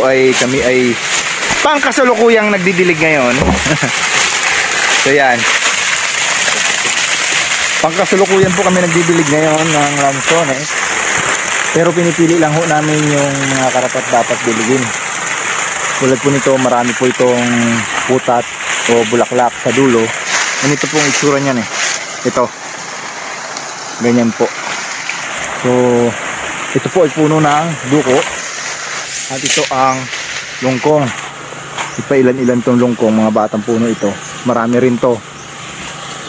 ay kami ay pangkasalukuyang nagdidilig ngayon. So yan, pangkasalukuyan po kami nagdidilig ngayon ng lansones. Pero pinipili lang ho namin yung mga karapat dapat diligin. Tulad po nito, marami po itong putat o bulaklak sa dulo. Ganito pong itsura niyan eh. Ito, ganyan po. So ito po ay puno ng duko. At ito ang lungkong. Ipailan-ilan tong lungkong, mga batang puno ito. Marami rin to.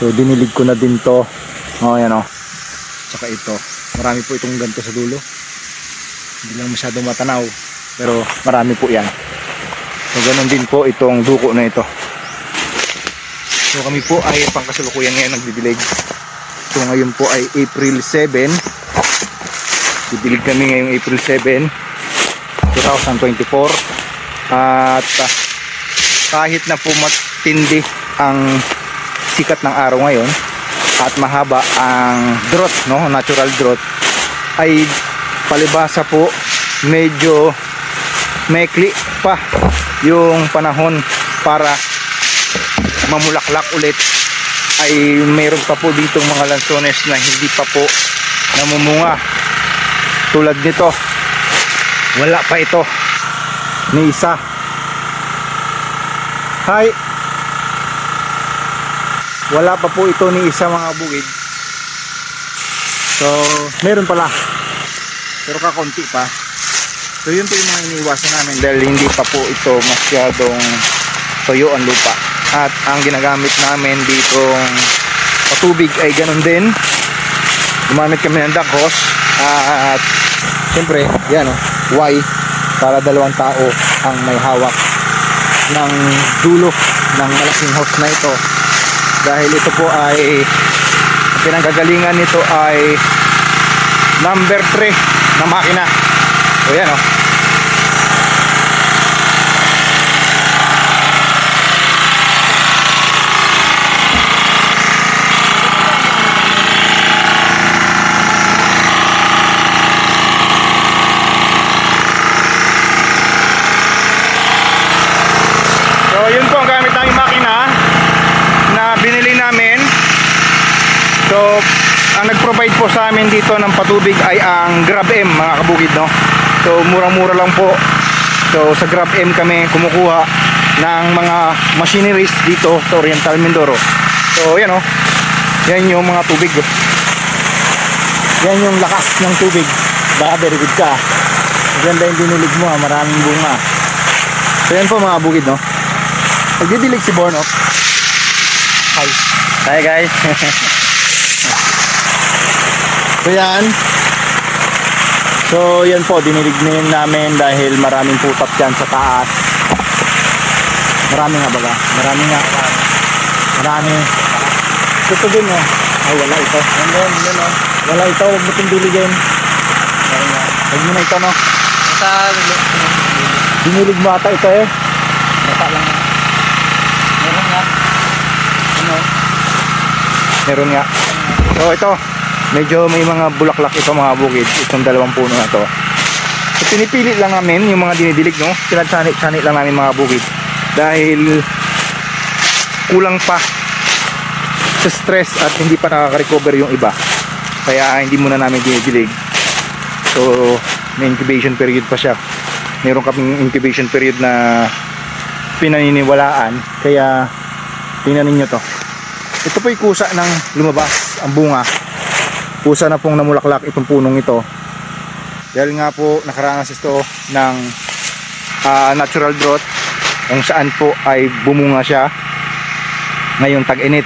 So dinilig ko na din to. O yan o. Tsaka ito. Marami po itong ganito sa dulo. Hindi lang masyadong matanaw. Pero marami po yan. So ganun din po itong duko na ito. So kami po ay pangkasalukuyan ngayon nagdidilig. So ngayon po ay April 7. Didilig kami ngayong April 7, 2024. At kahit na po matindi ang sikat ng araw ngayon at mahaba ang drought, no, natural drought, ay palibasa po medyo maikli pa yung panahon para mamulaklak ulit. Ay mayroon pa po ditong mga lansones na hindi pa po namumunga. Tulad nito, wala pa ito ni isa. Hi, wala pa po ito ni isa, mga bukid. So meron pala, pero kakunti pa. So yun po yung mga iniiwasan namin dahil hindi pa po ito masyadong tuyo ang lupa. At ang ginagamit namin ditong patubig ay ganun din. Gumamit kami ng duck hose. At siyempre yan o, Y, para dalawang tao ang may hawak ng dulo ng malaking hose na ito. Dahil ito po ay pinanggagalingan nito ay number 3 na makina. O yan o. So yun po ang gamit ng makina na binili namin. So ang nag-provide po sa amin dito ng patubig ay ang Grab M, mga kabukid, no. So murang-mura lang po. So sa Grab M kami kumukuha ng mga machineries dito sa Oriental Mindoro. So yan o, yan yung mga tubig. Yan yung lakas ng tubig. Baka very good ka. Maganda yung dinilig mo, maraming bunga. So yan po, mga bukid, no. Nagdidilig si Born Off. Hi. Hi guys. So yan. So yan po, dinilig namin dahil maraming putat dyan sa taas. Marami nga baga. Marami. Ito din o. Ay wala ito. Yan o. Wala ito. Huwag mo itong diligin. Huwag mo na ito, no. Dinilig mo ata ito eh. Bata lang yan. Meron nga. So ito, medyo may mga bulaklak ito, mga bukid. Itong dalawang puno na to. So pinipili lang namin yung mga dinidilig, no. Sinadsanit lang namin, mga bukid. Dahil kulang pa sa stress at hindi pa nakaka-recover yung iba. Kaya hindi muna namin dinidilig. So may incubation period pa siya. Meron kaming incubation period na pinaniniwalaan. Kaya tingnan ninyo to. Ito po yung kusa ng lumabas ang bunga. Kusa na pong namulaklak itong punong ito. Dahil nga po nakaranas ito ng natural drought, kung saan po ay bumunga siya ngayong tag-init.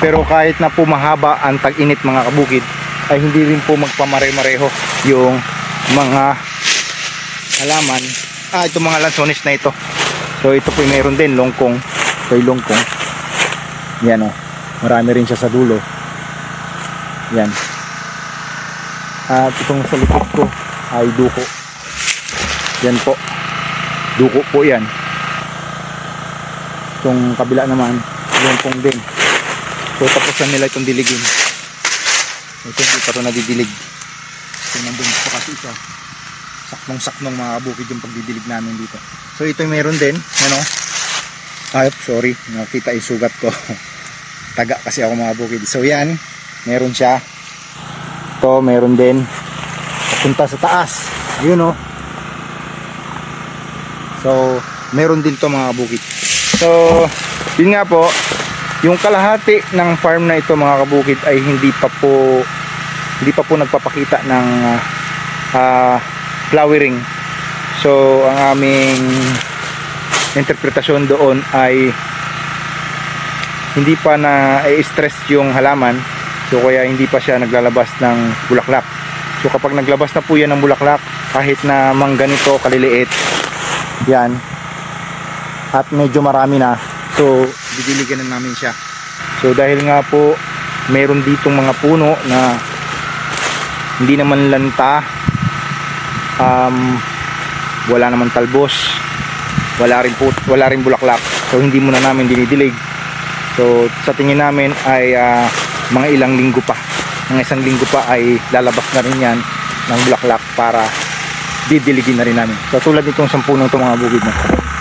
Pero kahit na po mahaba ang tag-init, mga kabukid, ay hindi rin po magpamare-mareho yung mga halaman. Itong mga lansones na ito. So ito po mayroon din longkong. Ito yung longkong. Yan o. Marami rin siya sa dulo. Yan. At itong sa likod ko ay duko. Yan po. Duko po yan. Itong kabila naman, longkong din. So tapos na nila itong diligin. Ito hindi pa ito nadidilig. So nandun pa kasi isa. saknong mga kabukid yung pagdidilig namin dito. So ito meron din, ano? Ay, sorry, nakita yung sugat ko. Taga kasi ako mga kabukid. So yan, meron siya. Ito meron din. Punta sa taas. Yun, oh. So meron din to mga kabukid. So yun nga po, yung kalahati ng farm na ito mga kabukid ay hindi pa po nagpapakita ng flowering. So ang aming interpretasyon doon ay hindi pa na stress yung halaman, so kaya hindi pa siya naglalabas ng bulaklak. So kapag naglabas na po yan ng bulaklak, kahit na mangganito kaliliit yan at medyo marami na, so didiligan na namin siya. So dahil nga po meron ditong mga puno na hindi naman lanta, wala naman talbos, wala rin bulaklak, so hindi muna namin dinidilig. So sa tingin namin ay mga ilang linggo pa, mga isang linggo pa ay lalabas na rin yan ng bulaklak para didiligin na rin namin. So tulad nitong 10 punong ito mga bukid na,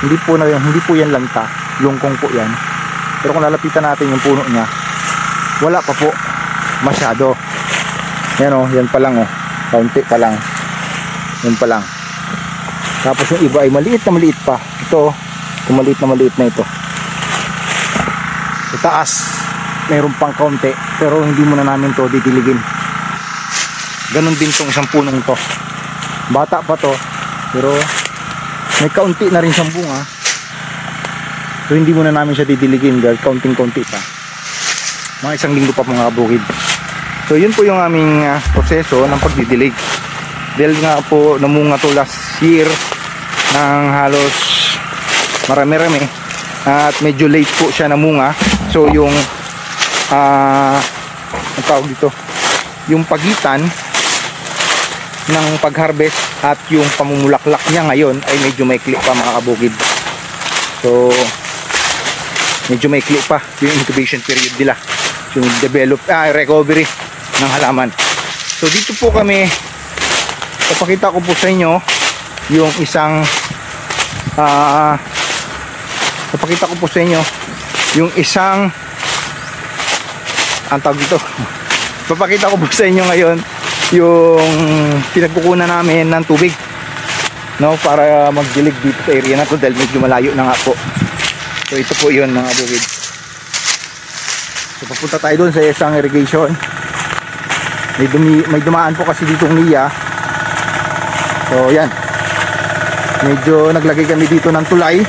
hindi po yan lanta, lungkong po yan. Pero kung lalapitan natin yung puno niya, wala pa po masyado. Yan, oh, yan pa lang, oh, kaunti pa lang, yan pa lang. Tapos yung iba ay maliit pa. Ito, maliit na ito. Sa taas mayroon pang kaunti, pero hindi muna namin to didiligin. Ganon din tong 10 punong to. Bata pa to, pero may kaunti na rin siyang bunga. So hindi muna namin siya didiligin dahil kaunting-kaunti pa. Mga isang linggo pa mga kabukid. So yun po yung aming proseso ng pagdidilig. Dahil nga po namunga to last year ng halos marami-rami at medyo late po siya namunga. So yung ang tawag dito, yung pagitan ng pag-harvest at yung pamumulaklak niya ngayon ay medyo maikli pa mga kabukid. So medyo maikli pa yung incubation period nila, yung recovery ng halaman. So dito po kami, ipakita ko po sa inyo yung isang ang tawag dito, papakita ko po sa inyo ngayon yung pinagkukunan namin ng tubig, no, para magdilig dito sa area na to dahil medyo malayo na nga po. So ito po yun mga bukid. So papunta tayo doon sa isang irrigation. May dumaan po kasi ditong niya. So yan, medyo naglagay kami dito ng tulay.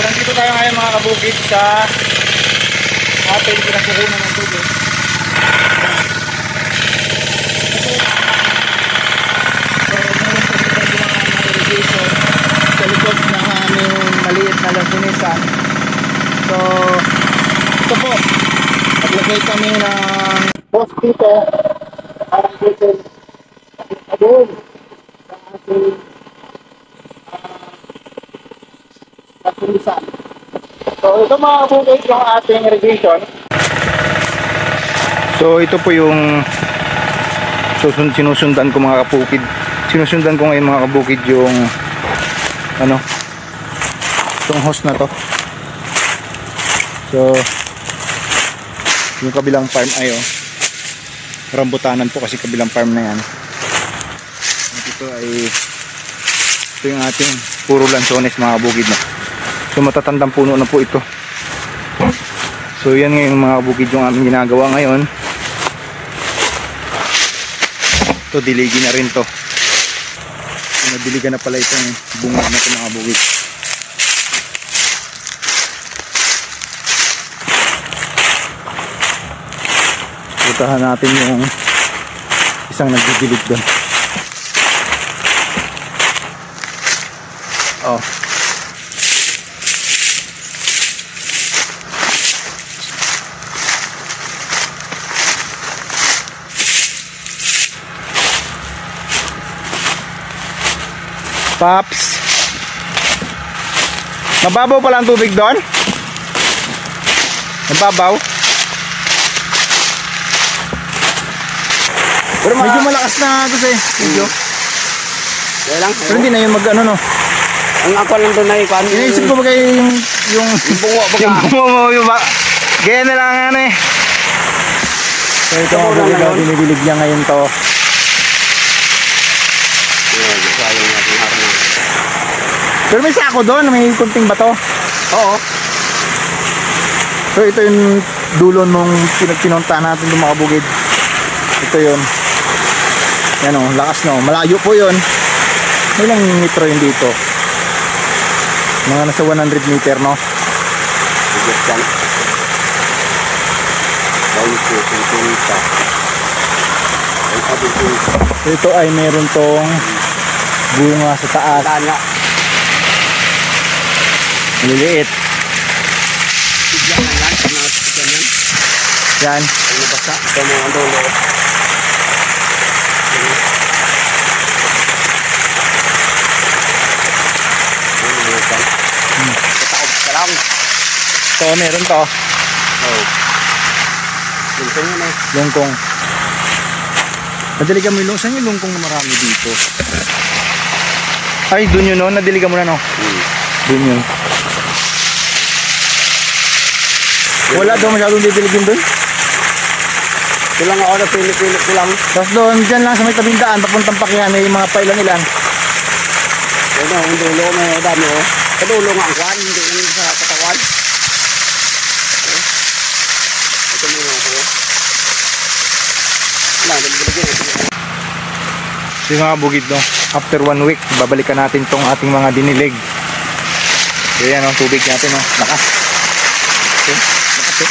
Nandito tayo ngayon mga kabukid sa ating pinagkukunan ng tubig. Sa likod ng aming maliit na lansunisan. So ito po, naglagay kami ng post dito para dito doon sa ating lansunisan. So ito mga kabukid yung ating irrigation. So ito po yung sinusundan ko mga kabukid. Sinusundan ko ngayon mga kabukid yung itong hose na to. So yung kabilang farm ay rambutanan po kasi kabilang farm na yan. At ito yung ating puro lansones mga kabukid na. So matatandang puno na po ito. So yan ngayon mga kabukid yung aming ginagawa ngayon. Ito diligin na rin to. Nadiligan na pala itong bunga na ito mga kabukid. Putahan natin yung isang nagdidilig doon. Oh. Pops. Mababaw pala ang tubig doon? Mababaw? Pero Medyo malakas na kasi. Medyo. Kaya lang. Pero hindi na yung mag ano no. Ang ako lang doon ay paano. Iniisip ko ba kayo yung bungo ba yung bungo yung gaya na lang ano eh. So ito mga bukid daw, binibilig niya ngayon to. Pero may sako doon, may kunting bato. Oo. So ito yung dulo nung pinuntahan natin ng mga bukid. Ito yun. Yan o, lakas no. Malayo po yun. Ilang metro yun dito? Mga nasa 100 meter no? Ito ay meron tong bunga sa taas. Maliliit. Yan. Ito, meron to. Lungkong. Nadiligan mo yung lungkong. Saan yung lungkong na marami dito? Ay, dun yun no? Nadiligan mo na no? Dun yun. Wala daw masyadong didiligin dun? Ito lang ako na pili-pili ko lang. Tapos doon, dyan lang sa may tabing daan, papuntang Pakyan, may mga pailan-ilan. Ano, ang dulo may dami oh. Sa dulo nga ang kwan, hindi naman sa katawan. Ito mo yung ako. Wala, nagbilagin ito. So yung mga bukid no, after 1 week, babalikan natin tong ating mga dinilig. So yan ang tubig natin no, lakas. Okay, lakas eh.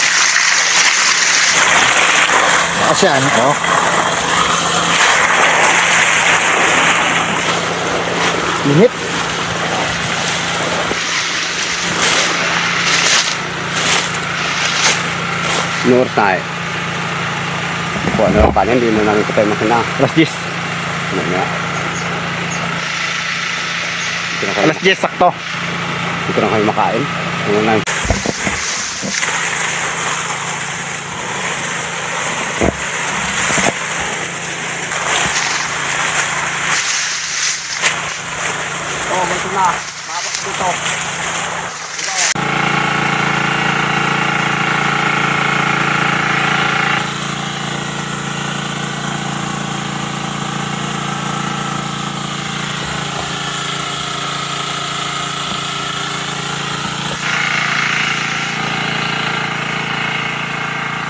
Lakas yan, oh. Init. North tayo. Kung ano pa hindi na namin patay makina. Alas 10. Ano nga? Alas 10 sakto. Hindi ko na kayo makain. Ano na? Oh, ito na. Mabak dito.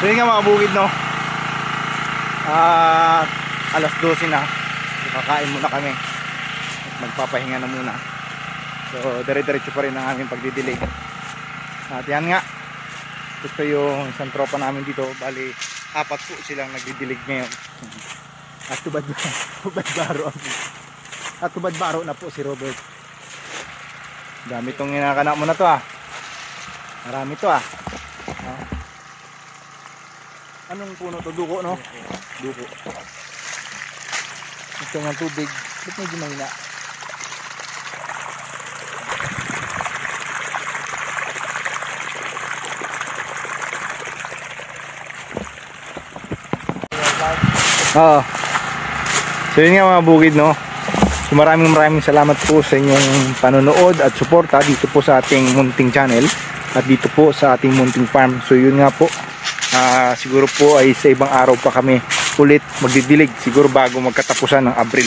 So yun nga mga bukid no, alas 12 na, kakain muna kami at magpapahinga na muna. So dire-diretso pa rin ang aming pagdidilig. At yan nga, gusto yung isang tropa namin dito, bali 4 po silang nagdidilig ngayon. At tubad-baro na po si Robert. Dami tong inakanak mo na to ah. Marami to ah. Anong puno to? Duko no? Duko. Ito ng tubig. Ba't medyo mahina? Oo. So yun nga mga bukid no. So maraming salamat po sa inyong panonood at suporta dito po sa ating munting channel at dito po sa ating munting farm. So yun nga po, siguro po ay sa ibang araw pa kami ulit magdidilig, siguro bago magkatapusan ng Abril,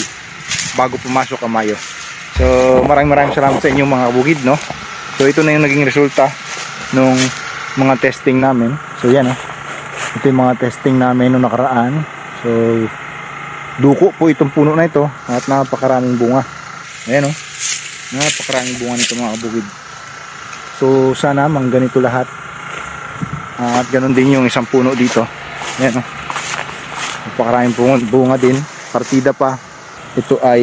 bago pumasok ang Mayo. So maraming salamat sa inyong mga bukid no. So ito na yung naging resulta nung mga testing namin. So yan oh. Ito yung mga testing namin nung nakaraan. So duko po itong puno na ito at napakaraming bunga. Ayan oh. Napakaraming bunga nito mga bukid. So sana mang ganito lahat. At ganoon din yung isang puno dito. Ayan oh. Napakaraming bunga din. Partida pa. Ito ay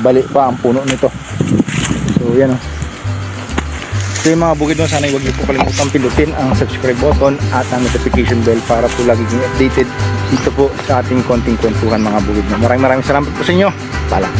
bali pa ang puno nito. So yan oh. So yung mga bukid mo, sana huwag niyo po kalimutan pindutin ang subscribe button at ang notification bell para po lagi kayong updated dito po sa ating konting kwentuhan mga bukid mo. Maraming salamat po sa inyo. Paalam.